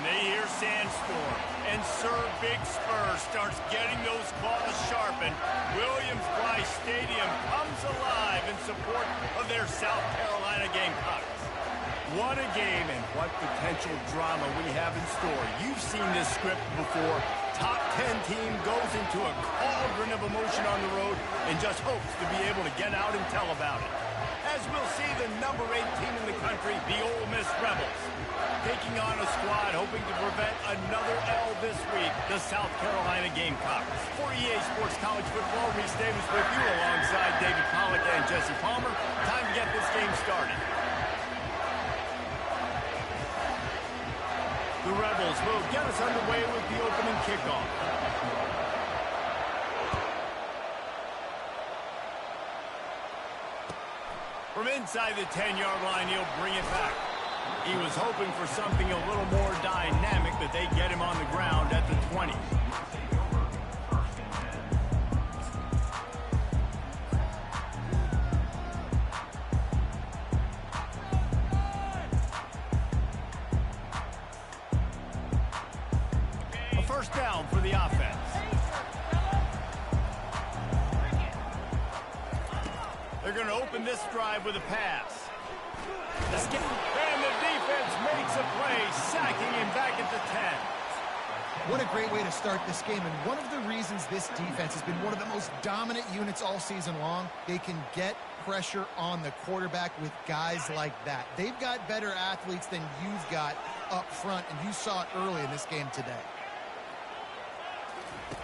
when they hear Sandstorm and Sir Big Spur starts getting those claws sharpened, Williams-Brice Stadium comes alive in support of their South Carolina Gamecocks. What a game and what potential drama we have in store. You've seen this script before. Top 10 team goes into a cauldron of emotion on the road and just hopes to be able to get out and tell about it. As we'll see the number 8 team in the country, the Ole Miss Rebels, taking on a squad hoping to prevent another L this week, the South Carolina Gamecocks. For EA Sports College Football, Reese Davis with you alongside David Pollack and Jesse Palmer. Time to get this game started. The Rebels will get us underway with the opening kickoff. From inside the 10-yard line, he'll bring it back. He was hoping for something a little more dynamic, but they get him on the ground at the 20. A first down for the offense. They're going to open this drive with a pass. And the defense makes a play, sacking him back at the 10. What a great way to start this game, and one of the reasons this defense has been one of the most dominant units all season long, they can get pressure on the quarterback with guys like that. They've got better athletes than you've got up front, and you saw it early in this game today.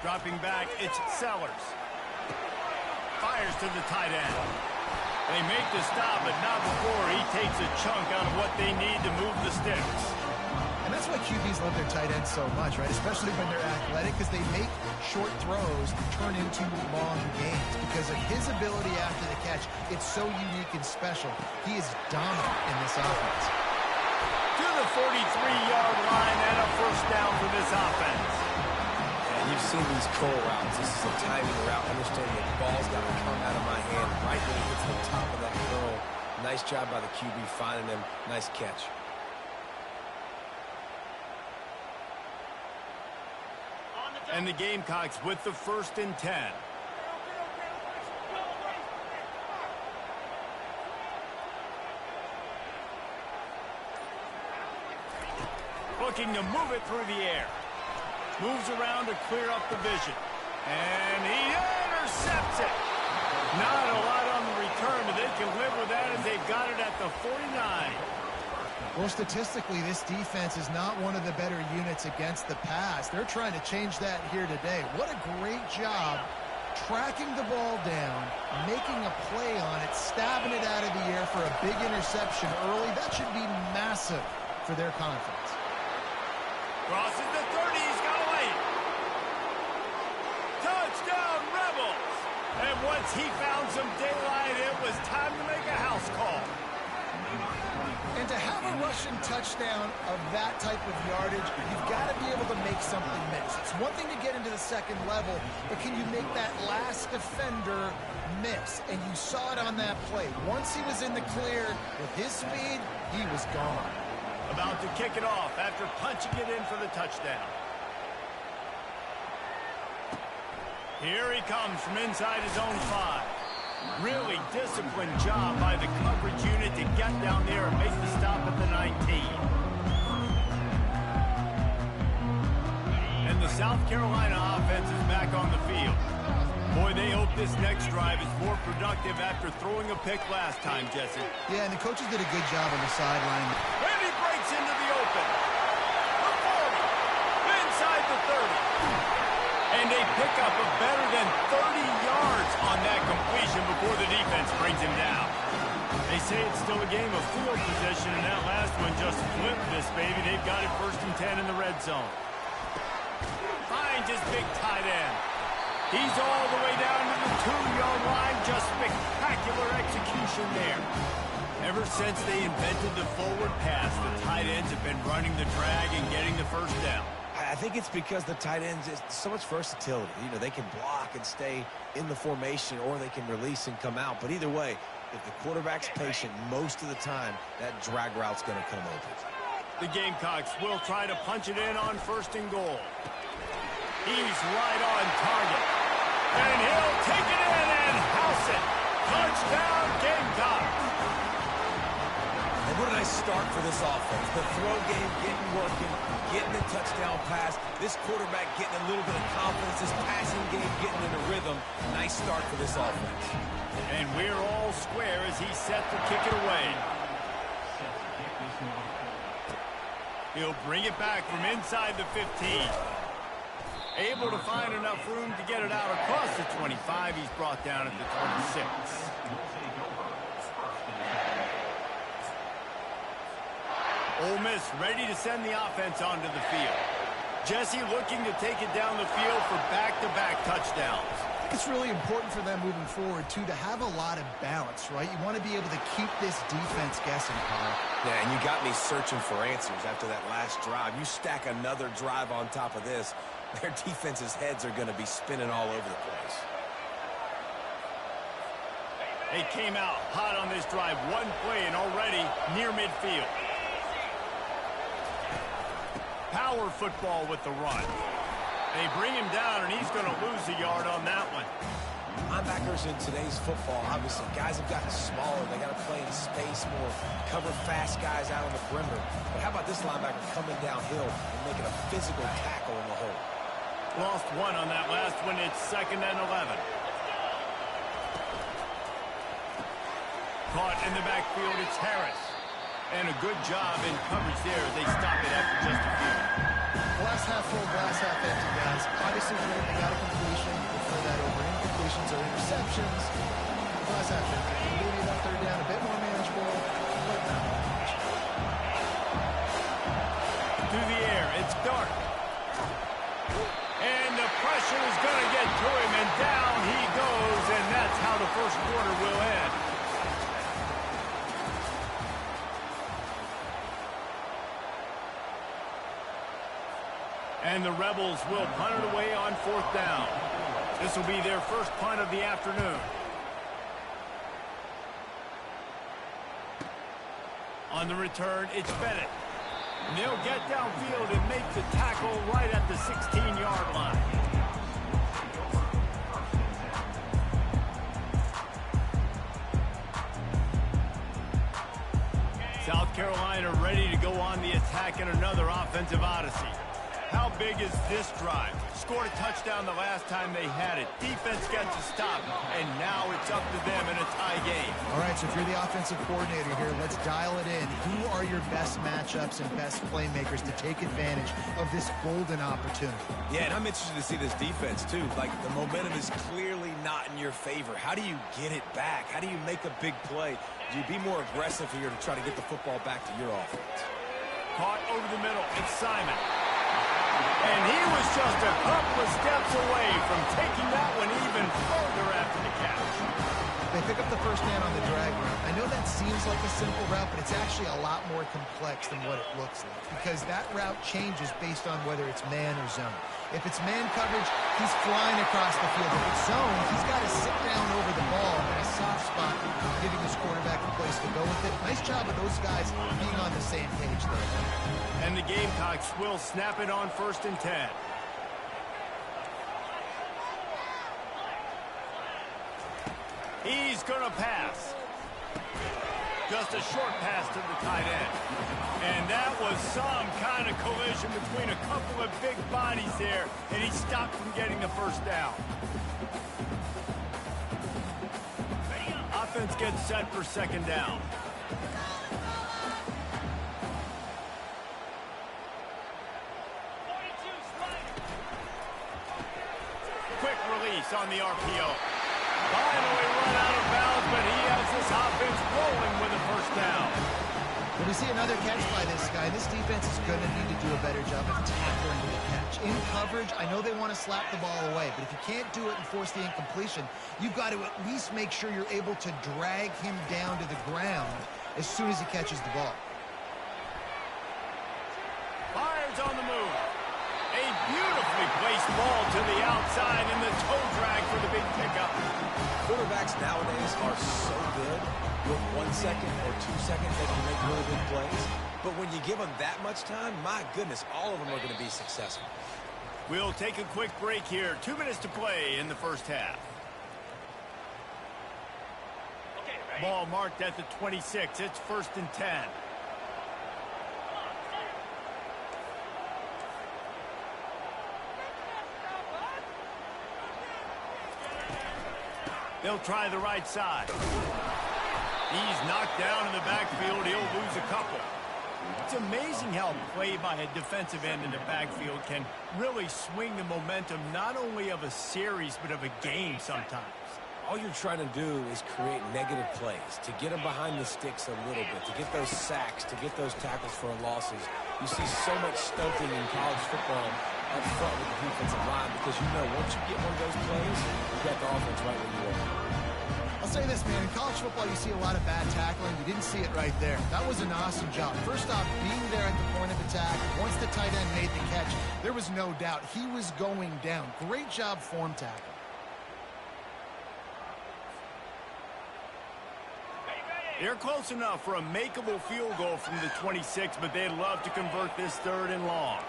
Dropping back, it's Sellers. Fires to the tight end. They make the stop, but not before he takes a chunk out of what they need to move the sticks. And that's why QBs love their tight ends so much, right? Especially when they're athletic, because they make short throws turn into long gains. Because of his ability after the catch, it's so unique and special. He is dominant in this offense. To the 43-yard line and a first down for this offense. You've seen these curl routes. This is a timing route. Understanding the ball's got to come out of my hand right when it hits the top of that curl. Nice job by the QB finding him. Nice catch. And the Gamecocks with the 1st and 10. Looking to move it through the air. Moves around to clear up the vision. And he intercepts it. Not a lot on the return, but they can live with that, and they've got it at the 49. Well, statistically, this defense is not one of the better units against the pass. They're trying to change that here today. What a great job tracking the ball down, making a play on it, stabbing it out of the air for a big interception early. That should be massive for their confidence. Crosses the 30. He's got to wait. Touchdown, Rebels. And once he found some daylight, it was time to make a house call. And to have a rushing touchdown of that type of yardage, you've got to be able to make something miss. It's one thing to get into the second level, but can you make that last defender miss? And you saw it on that play. Once he was in the clear with his speed, he was gone. About to kick it off after punching it in for the touchdown. Here he comes from inside his own 5. Really disciplined job by the coverage unit to get down there and make the stop at the 19. And the South Carolina offense is back on the field. Boy, they hope this next drive is more productive after throwing a pick last time, Jesse. Yeah, and the coaches did a good job on the sideline. And he breaks into the open. The 40. Inside the 30. And they pick up a better than 30 yards on that completion before the defense brings him down. They say it's still a game of field position, and that last one just flipped this baby. They've got it 1st and 10 in the red zone. Finds his big tight end. He's all the way down to the 2-yard line. Just spectacular execution there. Ever since they invented the forward pass, the tight ends have been running the drag and getting the first down. I think it's because the tight ends is so much versatility. You know, they can block and stay in the formation, or they can release and come out. But either way, if the quarterback's patient most of the time, that drag route's going to come open. The Gamecocks will try to punch it in on 1st and goal. He's right on target. And he'll take it in and house it. Touchdown, Gamecocks. And what a nice start for this offense. The throw game getting working, getting the touchdown pass. This quarterback getting a little bit of confidence. This passing game getting in a rhythm. Nice start for this offense. And we're all square as he's set to kick it away. He'll bring it back from inside the 15. Able to find enough room to get it out across the 25. He's brought down at the 26. Ole Miss ready to send the offense onto the field. Jesse looking to take it down the field for back-to-back touchdowns. I think it's really important for them moving forward, too, to have a lot of balance, right? You want to be able to keep this defense guessing, Kyle. Yeah, and you got me searching for answers after that last drive. You stack another drive on top of this, their defense's heads are going to be spinning all over the place. They came out hot on this drive. One play and already near midfield. Power football with the run. They bring him down, and he's going to lose a yard on that one. Linebackers in today's football, obviously, guys have gotten smaller. They got to play in space more, cover fast guys out on the perimeter. But how about this linebacker coming downhill and making a physical tackle in the hole? Lost one on that last one. It's 2nd and 11. Caught in the backfield, it's Harris. And a good job in coverage there. They stop it after just a few. Glass half full, glass half empty, guys. Obviously, great. They got a completion. Prefer that over incompletions or interceptions. Glass half empty. Maybe that 3rd down a bit more manageable, but not much. To the air, it's Dark. And the pressure is going to get to him, and down he goes, and that's how the 1st quarter will end. And the Rebels will punt it away on 4th down. This will be their first punt of the afternoon. On the return, it's Bennett. And they'll get downfield and make the tackle right at the 16-yard line. South Carolina ready to go on the attack in another offensive odyssey. How big is this drive? Scored a touchdown the last time they had it. Defense gets a stop, and now it's up to them in a tie game. All right, so if you're the offensive coordinator here, let's dial it in. Who are your best matchups and best playmakers to take advantage of this golden opportunity? Yeah, and I'm interested to see this defense, too. Like, the momentum is clearly not in your favor. How do you get it back? How do you make a big play? Do you be more aggressive here to try to get the football back to your offense? Caught over the middle. It's Simon. And he was just a couple of steps away from taking that one even further after the catch. They pick up the 1st man on the drag route. I know that seems like a simple route, but it's actually a lot more complex than what it looks like, because that route changes based on whether it's man or zone. If it's man coverage, he's flying across the field. If it's zone, he's got to sit down over the ball in a soft spot, giving his quarterback a place to go with it. Nice job of those guys being on the same page there. And the Gamecocks will snap it on 1st and 10. He's going to pass. Just a short pass to the tight end. And that was some kind of collision between a couple of big bodies there, and he stopped from getting the 1st down. Offense gets set for 2nd down. Quick release on the RPO. Finally run out of bounds, but he has this offense rolling with a 1st down. When we see another catch by this guy, this defense is going to need to do a better job of tackling the catch. In coverage, I know they want to slap the ball away, but if you can't do it and force the incompletion, you've got to at least make sure you're able to drag him down to the ground as soon as he catches the ball. Fires on the move. A beautifully placed ball to the outside and the toe drag for the big pickup. Quarterbacks nowadays are so good. With 1 second or 2 seconds, they can make really big plays. But when you give them that much time, my goodness, all of them are going to be successful. We'll take a quick break here. 2 minutes to play in the first half. Ball marked at the 26. It's 1st and 10. They'll try the right side. He's knocked down in the backfield. He'll lose a couple. It's amazing how play by a defensive end in the backfield can really swing the momentum not only of a series but of a game sometimes. All you're trying to do is create negative plays, to get them behind the sticks a little bit, to get those sacks, to get those tackles for losses. You see so much stunting in college football up front with the defensive line because you know once you get one of those plays, you've got the offense right where you are. I'll say this, man. In college football, you see a lot of bad tackling. You didn't see it right there. That was an awesome job. First off, being there at the point of attack. Once the tight end made the catch, there was no doubt he was going down. Great job form tackle. They're close enough for a makeable field goal from the 26, but they'd love to convert this 3rd and long.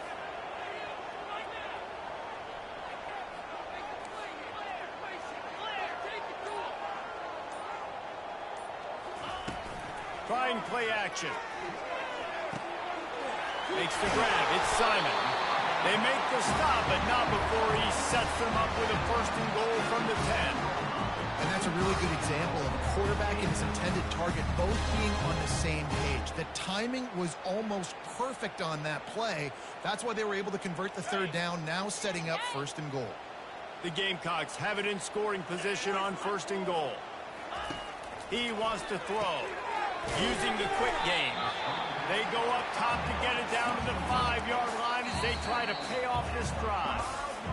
Trying play action. Makes the grab. It's Simon. They make the stop, but not before he sets them up with a 1st and goal from the 10. And that's a really good example of a quarterback and his intended target both being on the same page. The timing was almost perfect on that play. That's why they were able to convert the 3rd down, now setting up 1st and goal. The Gamecocks have it in scoring position on 1st and goal. He wants to throw. Using the quick game. They go up top to get it down to the 5-yard line as they try to pay off this drive.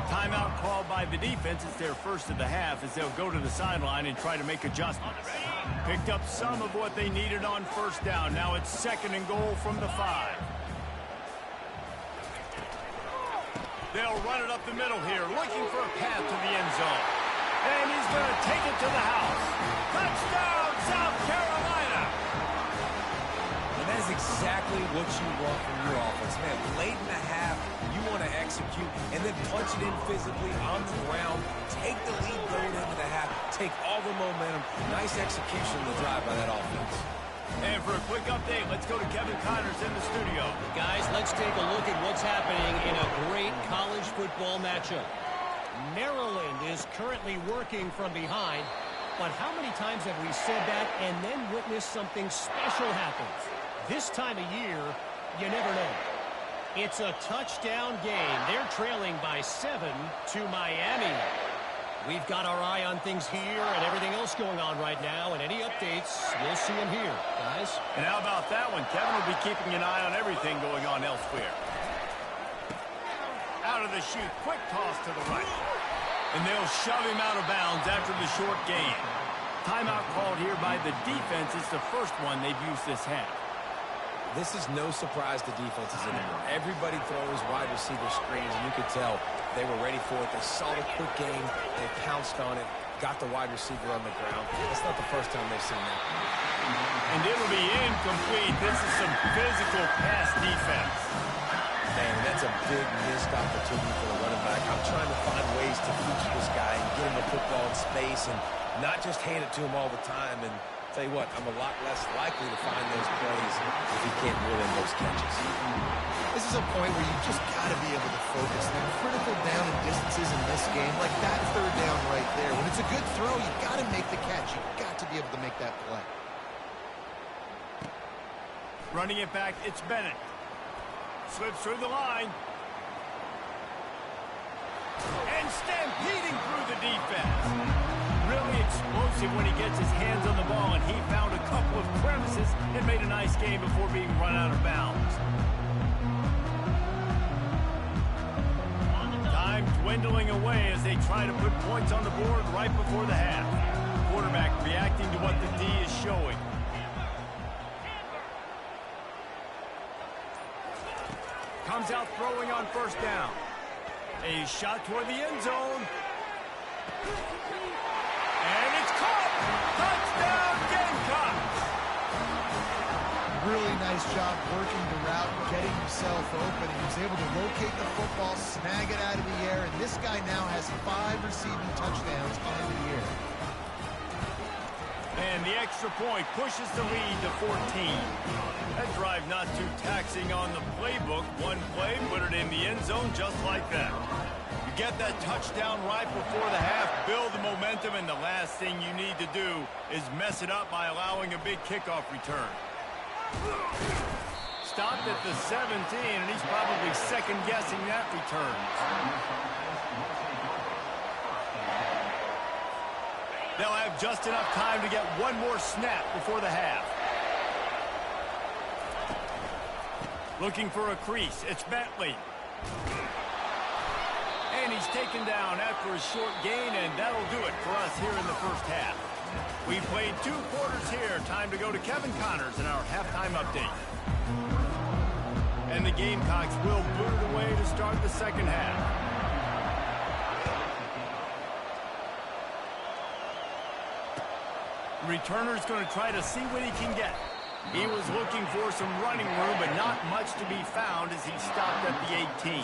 Timeout called by the defense. It's their first of the half as they'll go to the sideline and try to make adjustments. Picked up some of what they needed on 1st down. Now it's 2nd and goal from the 5. They'll run it up the middle here, looking for a path to the end zone. And he's going to take it to the house. Touchdown, South Carolina! And that is exactly what you want from your offense. Man, late in the half, you want to execute and then punch it in physically on the ground, take the lead going into the half, take all the momentum. Nice execution of the drive by that offense. And for a quick update, let's go to Kevin Connors in the studio. Guys, let's take a look at what's happening in a great college football matchup. Maryland is currently working from behind, but how many times have we said that and then witnessed something special happens? This time of year, you never know. It's a touchdown game. They're trailing by 7 to Miami. We've got our eye on things here and everything else going on right now, and any updates, we'll see them here, guys. And how about that one? Kevin will be keeping an eye on everything going on elsewhere. Out of the chute, quick toss to the right. And they'll shove him out of bounds after the short gain. Timeout called here by the defense. It's the first one they've used this half. This is no surprise to defenses anymore. Everybody throws wide receiver screens, and you could tell they were ready for it. They saw the quick game. They pounced on it, got the wide receiver on the ground. It's not the first time they've seen that. And it'll be incomplete. This is some physical pass defense. Man, that's a big missed opportunity for the running back. I'm trying to find ways to feature this guy and get him the football in space and not just hand it to him all the time. And tell you what, I'm a lot less likely to find those plays if he can't reel in those catches. This is a point where you just got to be able to focus. The critical down and distances in this game, like that 3rd down right there. When it's a good throw, you got to make the catch. You got to be able to make that play. Running it back, it's Bennett. Slips through the line. And stampeding through the defense. Really explosive when he gets his hands on the ball, and he found a couple of crevices and made a nice game before being run out of bounds. Time dwindling away as they try to put points on the board right before the half. Quarterback reacting to what the D is showing. Comes out throwing on 1st down. A shot toward the end zone. And it's caught! Touchdown, Gamecocks! really nice job working the route and getting himself open. He was able to locate the football, snag it out of the air, and this guy now has 5 receiving touchdowns on the year. And the extra point pushes the lead to 14. That drive not too taxing on the playbook. One play, put it in the end zone just like that. You get that touchdown right before the half, build the momentum, and the last thing you need to do is mess it up by allowing a big kickoff return. Stopped at the 17, and he's probably second-guessing that return. They'll have just enough time to get one more snap before the half. Looking for a crease. It's Bentley. And he's taken down after a short gain, and that'll do it for us here in the first half. We played 2 quarters here. Time to go to Kevin Connors in our halftime update. And the Gamecocks will boot it away to start the second half. Returner's going to try to see what he can get. He was looking for some running room, but not much to be found as he stopped at the 18.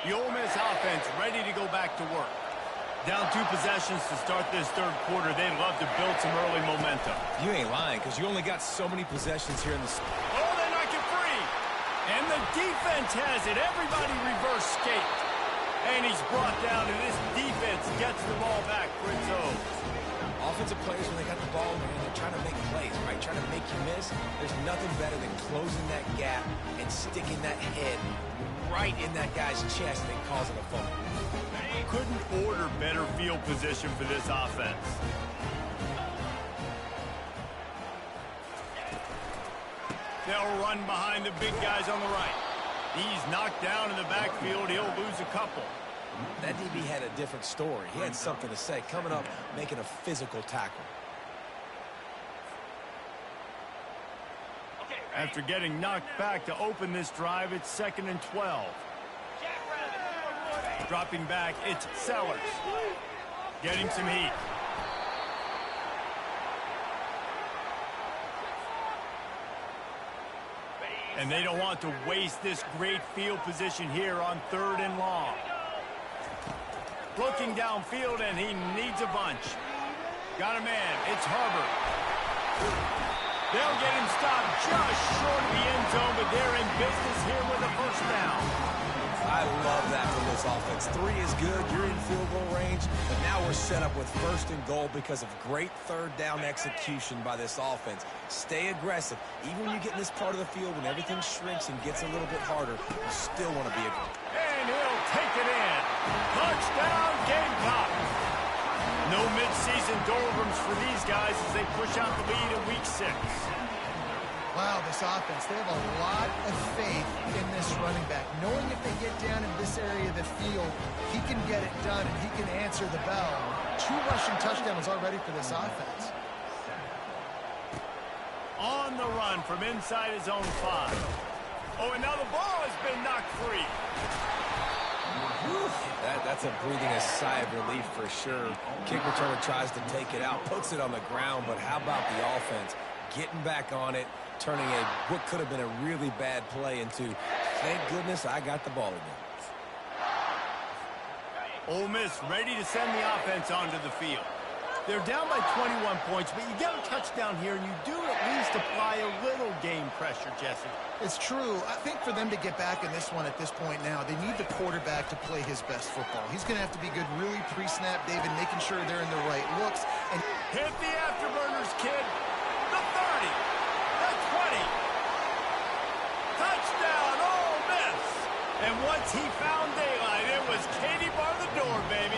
The Ole Miss offense ready to go back to work. Down 2 possessions to start this third quarter. They'd love to build some early momentum. You ain't lying, because you only got so many possessions here in the... Oh, they knock it free. And the defense has it. Everybody reverse skate. And he's brought down, and this defense gets the ball back for its own. Offensive players, when they got the ball, man, they're trying to make plays, right? Trying to make you miss. There's nothing better than closing that gap and sticking that head right in that guy's chest and causing a fumble. Couldn't order better field position for this offense. They'll run behind the big guys on the right. He's knocked down in the backfield. He'll lose a couple. That DB had a different story. He had something to say. Coming up, making a physical tackle. After getting knocked back to open this drive, it's 2nd and 12. Dropping back, it's Sellers. Getting some heat. And they don't want to waste this great field position here on 3rd and long. Looking downfield, and he needs a bunch. Got a man. It's Hubbard. They'll get him stopped just short of the end zone, but they're in business here with a first down. I love that from this offense. 3 is good. You're in field goal range, but now we're set up with 1st and goal because of great 3rd down execution by this offense. Stay aggressive. Even when you get in this part of the field, when everything shrinks and gets a little bit harder, you still want to be aggressive. And he'll take it in. Touchdown, Gamecocks. No midseason doldrums for these guys as they push out the lead in week 6. Wow, this offense, they have a lot of faith in this running back. Knowing if they get down in this area of the field, he can get it done and he can answer the bell. 2 rushing touchdowns already for this offense. On the run from inside his own 5. Oh, and now the ball has been knocked free. That's a breathing a sigh of relief for sure. Kick returner tries to take it out, puts it on the ground, but how about the offense getting back on it, turning what could have been a really bad play into, thank goodness I got the ball again. Ole Miss ready to send the offense onto the field. They're down by 21 points, but you get a touchdown here, and you do at least apply a little game pressure, Jesse. It's true. I think for them to get back in this one at this point now, they need the quarterback to play his best football. He's going to have to be good really pre-snap, David, making sure they're in the right looks. And hit the afterburners, kid. The 30. The 20. Touchdown, Ole Miss. And once he found daylight, it was Katie bar the door, baby.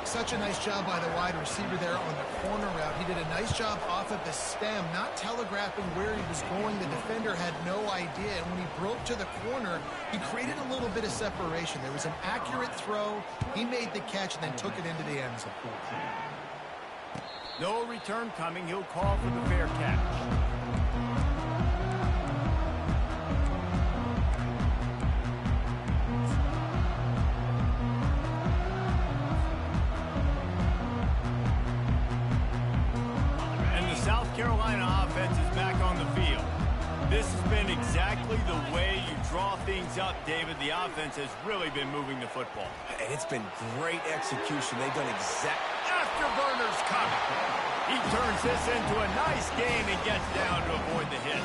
Such a nice job by the wide receiver there on the corner route. He did a nice job off of the stem, not telegraphing where he was going. The defender had no idea. And when he broke to the corner, he created a little bit of separation. There was an accurate throw. He made the catch and then took it into the end zone. No return coming. He'll call for the fair catch. Carolina offense is back on the field. This has been exactly the way you draw things up, David. The offense has really been moving the football. And it's been great execution. They've done Afterburner's coming. He turns this into a nice gain and gets down to avoid the hit.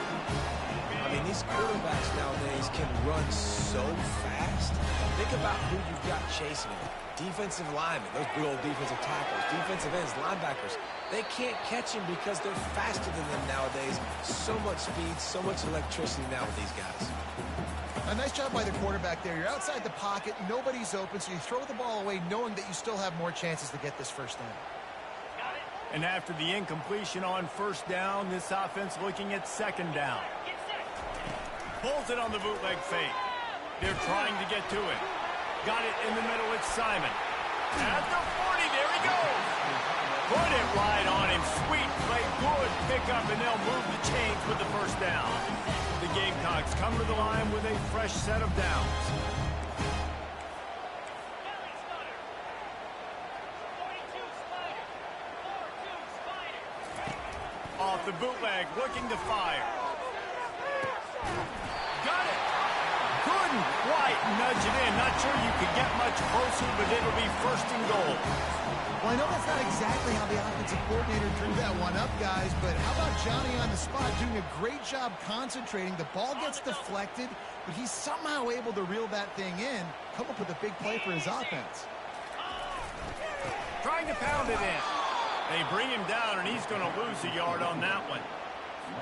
I mean, these quarterbacks nowadays can run so fast. Think about who you've got chasing them. Defensive linemen, those big old defensive tackles, defensive ends, linebackers. They can't catch him because they're faster than them nowadays. So much speed, so much electricity now with these guys. A nice job by the quarterback there. You're outside the pocket, nobody's open, so you throw the ball away knowing that you still have more chances to get this first down. And after the incompletion on first down, this offense looking at second down. Pulls it on the bootleg fake. They're trying to get to it. Got it in the middle. It's Simon. At the 40, there he goes. Put it right on him. Sweet play, good pickup, and they'll move the chains with the first down. The Gamecocks come to the line with a fresh set of downs. Off the bootleg, looking to fire. Got it. Couldn't quite nudge it in. Not sure you could get much closer, but it'll be first and goal. Well, I know that's not exactly how the offensive coordinator drew that one up, guys, but how about Johnny on the spot doing a great job concentrating? The ball gets deflected, but he's somehow able to reel that thing in, come up with a big play for his offense. Trying to pound it in. They bring him down, and he's going to lose a yard on that one.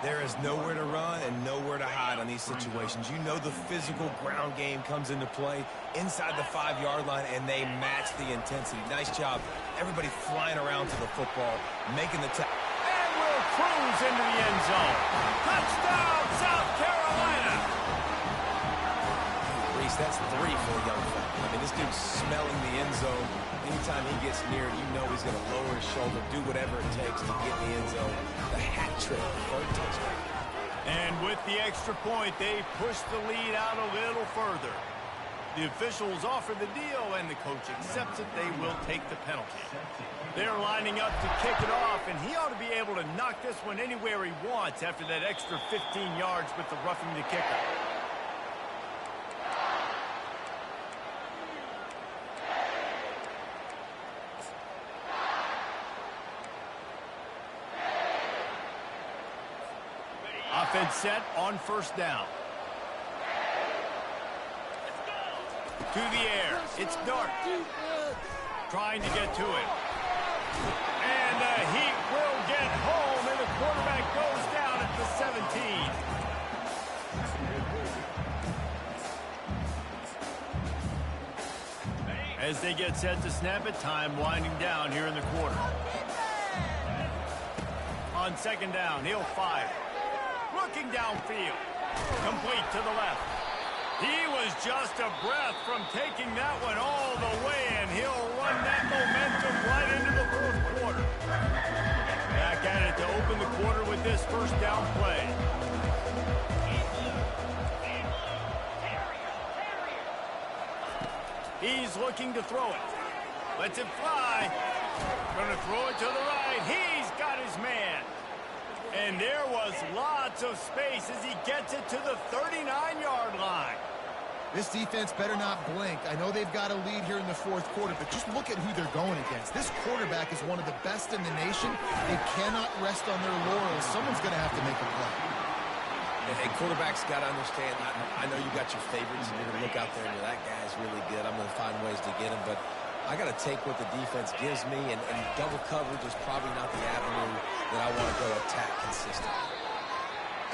There is nowhere to run and nowhere to hide on these situations. You know the physical ground game comes into play inside the 5-yard line, and they match the intensity. Nice job. Everybody flying around to the football, making the tackle. And will cruise into the end zone. Touchdown, South Carolina! Reese, that's 3 for a young fella. I mean, this dude's smelling the end zone. Anytime he gets near it, you know he's going to lower his shoulder, do whatever it takes to get in the end zone. The hat trick, third touchdown. And with the extra point, they push the lead out a little further. The officials offer the deal, and the coach accepts it. They will take the penalty. They're lining up to kick it off, and he ought to be able to knock this one anywhere he wants after that extra 15 yards with the roughing the kicker. Offense set on first down. To the air. It's Dart. Trying to get to it. And the Heat will get home, and the quarterback goes down at the 17. As they get set to snap it, time winding down here in the quarter. On second down, he'll fire. Looking downfield. Complete to the left. He was just a breath from taking that one all the way, and he'll run that momentum right into the fourth quarter. Back at it to open the quarter with this first down play. He's looking to throw it. Lets it fly. Gonna throw it to the right. He's got his man. And there was lots of space as he gets it to the 39-yard line. This defense better not blink. I know they've got a lead here in the fourth quarter, but just look at who they're going against. This quarterback is one of the best in the nation. They cannot rest on their laurels. Someone's going to have to make a play. Hey, quarterbacks got to understand, I know you got your favorites, and you're going to look out there and that guy's really good. I'm going to find ways to get him, but I got to take what the defense gives me, and double coverage is probably not the avenue that I want to go attack consistently.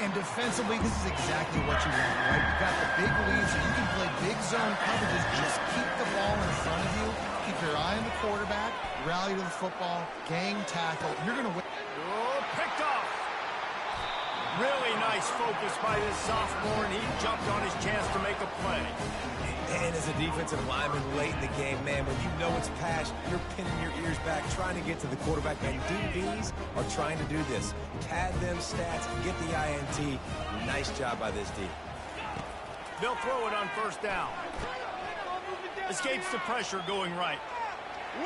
And defensively, this is exactly what you want, right? You've got the big lead, so you can play big zone coverages. Just keep the ball in front of you. Keep your eye on the quarterback. Rally to the football. Gang tackle. You're going to win. Oh, picked off. Really nice focus by this sophomore, and he jumped on his chance to make a play. And as a defensive lineman late in the game, man, when you know it's passed, you're pinning your ears back, trying to get to the quarterback. And DBs are trying to do this. Pad them stats, get the INT. Nice job by this D. They'll throw it on first down. Escapes the pressure going right.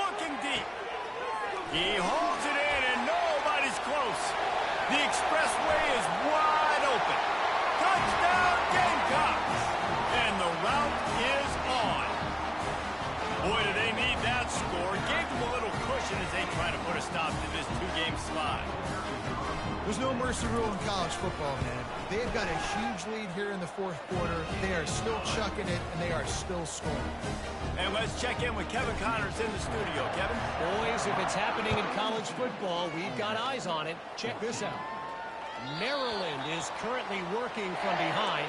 Looking deep. He holds it in, and nobody's close. The expressway is wide open. Touchdown, Gamecocks! And the route is on. Boy, do they need that score. Gave them a little cushion as they try to put a stop to this two-game slide. There's no mercy rule in college football, man. They've got a huge lead here in the fourth quarter. They are still chucking it, and they are still scoring. And let's check in with Kevin Connors in the studio. Kevin? Boys, if it's happening in college football, we've got eyes on it. Check this out. Maryland is currently working from behind.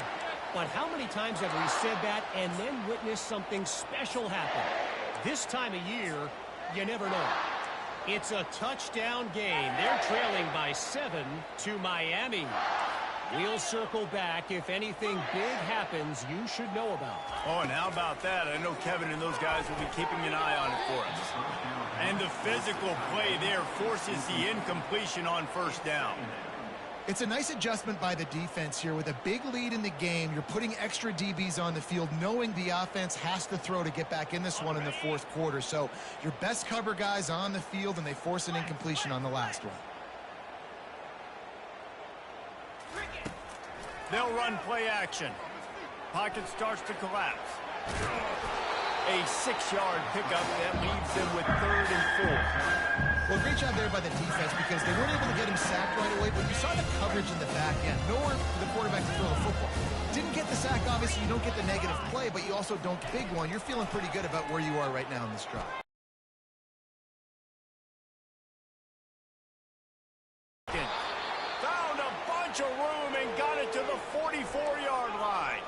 But how many times have we said that and then witnessed something special happen? This time of year, you never know. It's a touchdown game. They're trailing by 7 to Miami. We'll circle back. If anything big happens, you should know about. Oh, and how about that? I know Kevin and those guys will be keeping an eye on it for us. And the physical play there forces the incompletion on first down. It's a nice adjustment by the defense here. With a big lead in the game, you're putting extra DBs on the field, knowing the offense has to throw to get back in this one in the fourth quarter. So your best cover guys on the field, and they force an incompletion on the last one. They'll run play action. Pocket starts to collapse. A 6-yard pickup that leaves them with 3rd and 4. Well, great job there by the defense because they weren't able to get him sacked right away, but you saw the coverage in the back end. Nowhere for the quarterback to throw the football. Didn't get the sack, obviously. You don't get the negative play, but you also don't get the big one. You're feeling pretty good about where you are right now in this drive. Found a bunch of room and got it to the 44-yard line.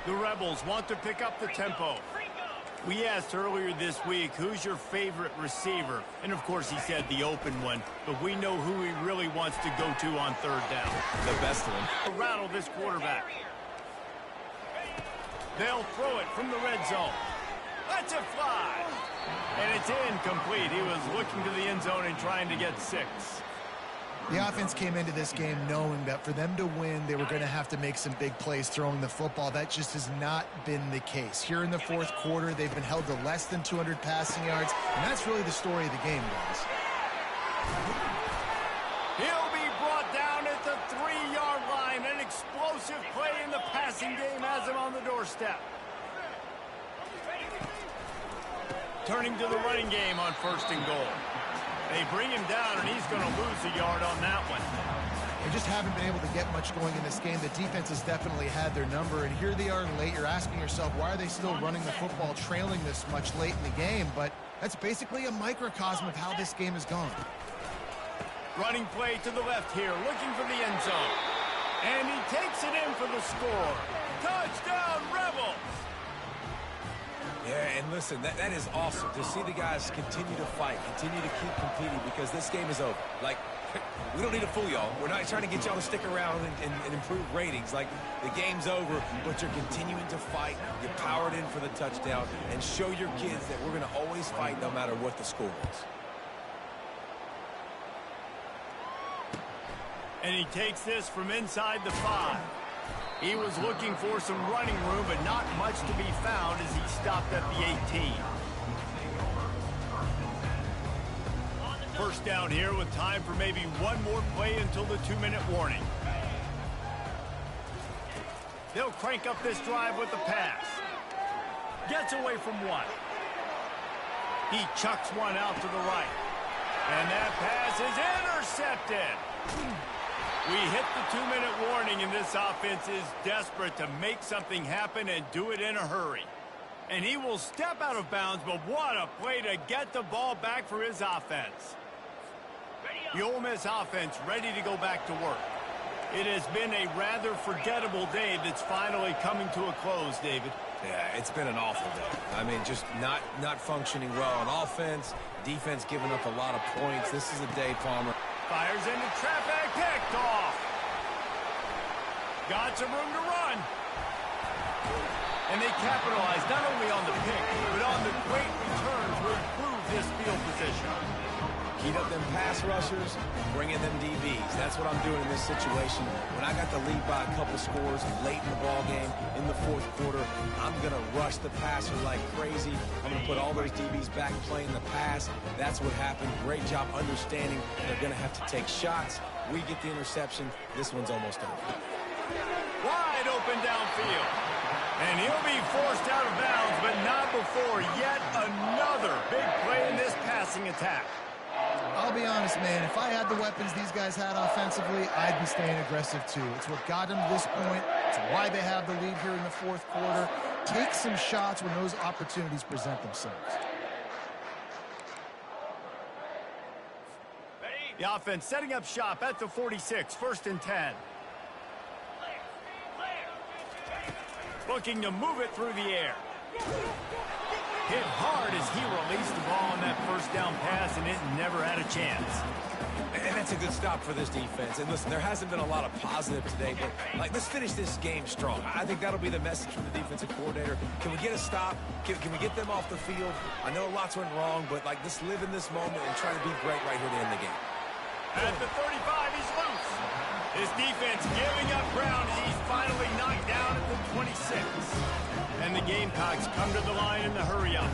The Rebels want to pick up the tempo. We asked earlier this week, who's your favorite receiver? And, of course, he said the open one. But we know who he really wants to go to on 3rd down. The best one. To rattle this quarterback. They'll throw it from the red zone. Lets it fly. And it's incomplete. He was looking to the end zone and trying to get 6. The offense came into this game knowing that for them to win, they were going to have to make some big plays throwing the football. That just has not been the case. Here in the fourth quarter, they've been held to less than 200 passing yards, and that's really the story of the game, guys. He'll be brought down at the 3-yard line. An explosive play in the passing game has him on the doorstep. Turning to the running game on 1st and goal. They bring him down, and he's going to lose a yard on that one. They just haven't been able to get much going in this game. The defense has definitely had their number, and here they are late. You're asking yourself, why are they still running the football, trailing this much late in the game? But that's basically a microcosm of how this game has gone. Running play to the left here, looking for the end zone. And he takes it in for the score. Touchdown, Rebels! Yeah, and listen, that is awesome to see the guys continue to fight, continue to keep competing because this game is over. Like, we don't need to fool y'all. We're not trying to get y'all to stick around and improve ratings. Like, the game's over, but you're continuing to fight. You powered in for the touchdown and show your kids that we're going to always fight no matter what the score is. And he takes this from inside the 5. He was looking for some running room, but not much to be found as he stopped at the 18. First down here with time for maybe one more play until the 2-minute warning. They'll crank up this drive with the pass. Gets away from one. He chucks one out to the right. And that pass is intercepted. We hit the 2-minute warning, and this offense is desperate to make something happen and do it in a hurry. And he will step out of bounds, but what a play to get the ball back for his offense. The Ole Miss offense ready to go back to work. It has been a rather forgettable day that's finally coming to a close, David. Yeah, it's been an awful day. I mean, just not functioning well on offense, defense giving up a lot of points. This is a day, Palmer. Fires into traffic, picked off. Got some room to run. And they capitalize not only on the pick, but on the great return to improve this field position. Heat up them pass rushers, bring in them DBs. That's what I'm doing in this situation. When I got the lead by a couple scores late in the ball game, in the fourth quarter, I'm going to rush the passer like crazy. I'm going to put all those DBs back playing the pass. That's what happened. Great job understanding they're going to have to take shots. We get the interception. This one's almost over. Wide open downfield. And he'll be forced out of bounds, but not before yet another big play in this passing attack. I'll be honest, man, if I had the weapons these guys had offensively, I'd be staying aggressive too. It's what got them to this point. It's why they have the lead here in the fourth quarter. Take some shots when those opportunities present themselves. The offense setting up shop at the 46, 1st and 10. Looking to move it through the air. Hit hard as he released the ball on that first down pass, and it never had a chance. And that's a good stop for this defense. And listen, there hasn't been a lot of positive today, but let's finish this game strong. I think that'll be the message from the defensive coordinator. Can we get a stop? Can we get them off the field? I know lots went wrong, but let's live in this moment and try to be great right here to end the game. At the 35, he's loose. His defense giving up ground as he's finally knocked down at the 26. And the Gamecocks come to the line in the hurry-up.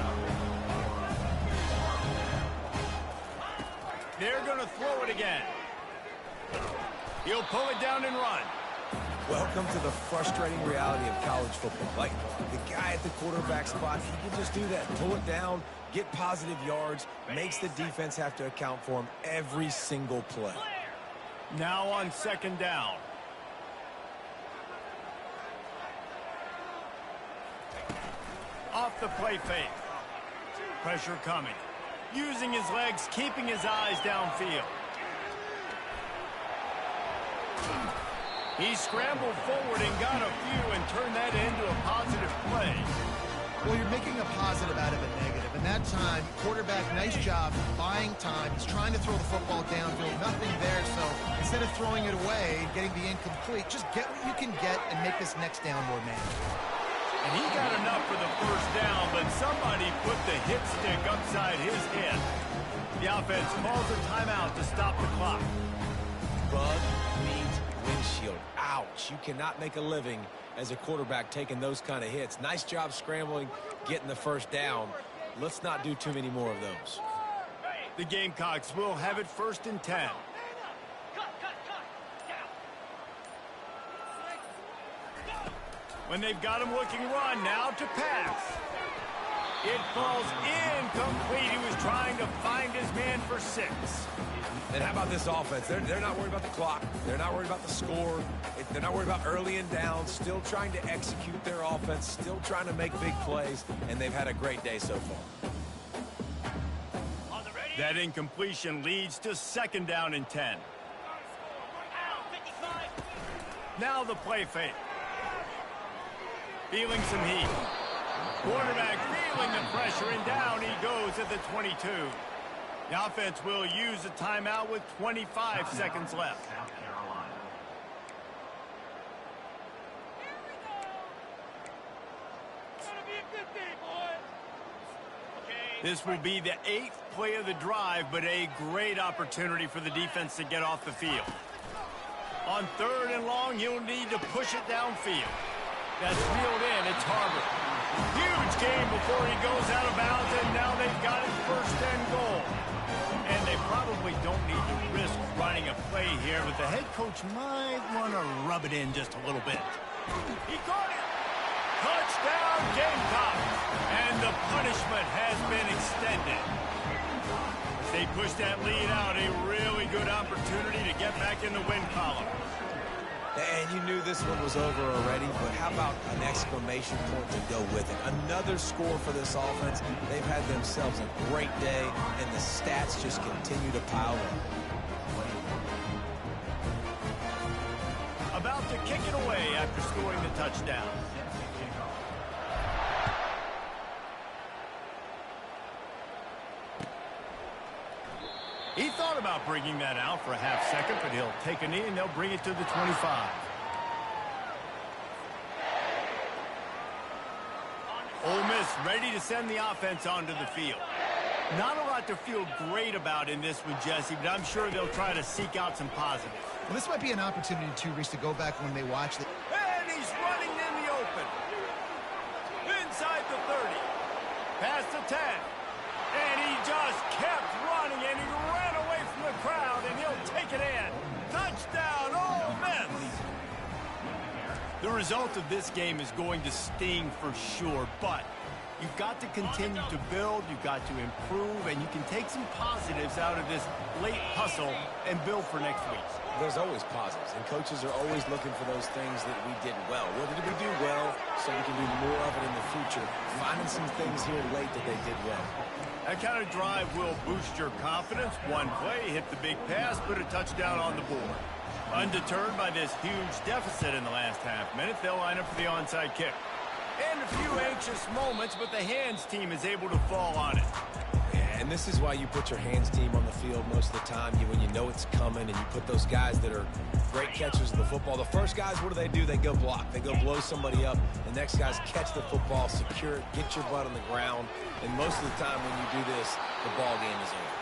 They're going to throw it again. He'll pull it down and run. Welcome to the frustrating reality of college football. Like, the guy at the quarterback spot, he can just do that. Pull it down, get positive yards, makes the defense have to account for him every single play. Now on 2nd down. Off the play fake. Pressure coming. Using his legs, keeping his eyes downfield. He scrambled forward and got a few and turned that into a positive play. Well, you're making a positive out of a negative. And that time, quarterback, nice job buying time. He's trying to throw the football downfield. Nothing there, so instead of throwing it away, getting the incomplete, just get what you can get and make this next down more manageable. And he got enough for the first down, but somebody put the hit stick upside his head. The offense calls a timeout to stop the clock. Bug means windshield. Ouch. You cannot make a living as a quarterback taking those kind of hits. Nice job scrambling, getting the first down. Let's not do too many more of those. The Gamecocks will have it 1st and 10. When they've got him looking run, now to pass. It falls incomplete. He was trying to find his man for 6. And how about this offense? They're not worried about the clock. They're not worried about the score. They're not worried about early and down. Still trying to execute their offense. Still trying to make big plays. And they've had a great day so far. That incompletion leads to 2nd down and 10. Now the play fake. Feeling some heat. Quarterback feeling the pressure, and down he goes at the 22. The offense will use a timeout with 25 seconds left. This will be the 8th play of the drive, but a great opportunity for the defense to get off the field. On 3rd and long, he'll need to push it downfield. That's reeled in. It's Harbor. Huge game before he goes out of bounds, and now they've got it 1st and goal. And they probably don't need to risk running a play here, but the head coach might want to rub it in just a little bit. He caught it. Touchdown, Gamecocks. And the punishment has been extended. As they push that lead out, a really good opportunity to get back in the win column. And you knew this one was over already, but how about an exclamation point to go with it? Another score for this offense. They've had themselves a great day, and the stats just continue to pile up. About to kick it away after scoring the touchdown. He thought about bringing that out for a half second, but he'll take a knee and they'll bring it to the 25. Ole Miss ready to send the offense onto the field. Not a lot to feel great about in this one, Jesse, but I'm sure they'll try to seek out some positives. Well, this might be an opportunity, too, Reese, to go back when they watch it. And he's running in the open. Inside the 30. Past the 10. And he just kept running, and he ran away from the crowd, and he'll take it in. Touchdown! result of this game is going to sting for sure, but you've got to continue to build, you've got to improve, and you can take some positives out of this late hustle and build for next week. There's always positives, and coaches are always looking for those things that we did well. What did we do well so we can do more of it in the future? Finding some things here late that they did well. That kind of drive will boost your confidence. One play, hit the big pass, put a touchdown on the board. Undeterred by this huge deficit in the last half minute, they'll line up for the onside kick. And a few anxious moments, but the hands team is able to fall on it. And this is why you put your hands team on the field most of the time, when you know it's coming, and you put those guys that are great catchers of the football. The first guys, what do? They go block. They go blow somebody up. The next guys catch the football, secure it, get your butt on the ground. And most of the time when you do this, the ball game is over.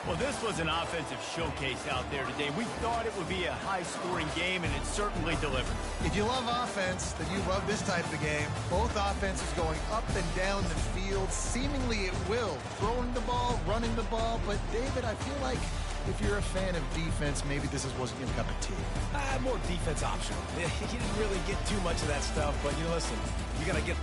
Well, this was an offensive showcase out there today. We thought it would be a high-scoring game, and it certainly delivered. If you love offense, then you love this type of game. Both offenses going up and down the field, seemingly at will. Throwing the ball, running the ball. But, David, I feel like if you're a fan of defense, maybe this wasn't your cup of tea. More defense optional. You didn't really get too much of that stuff, but, listen, you got to get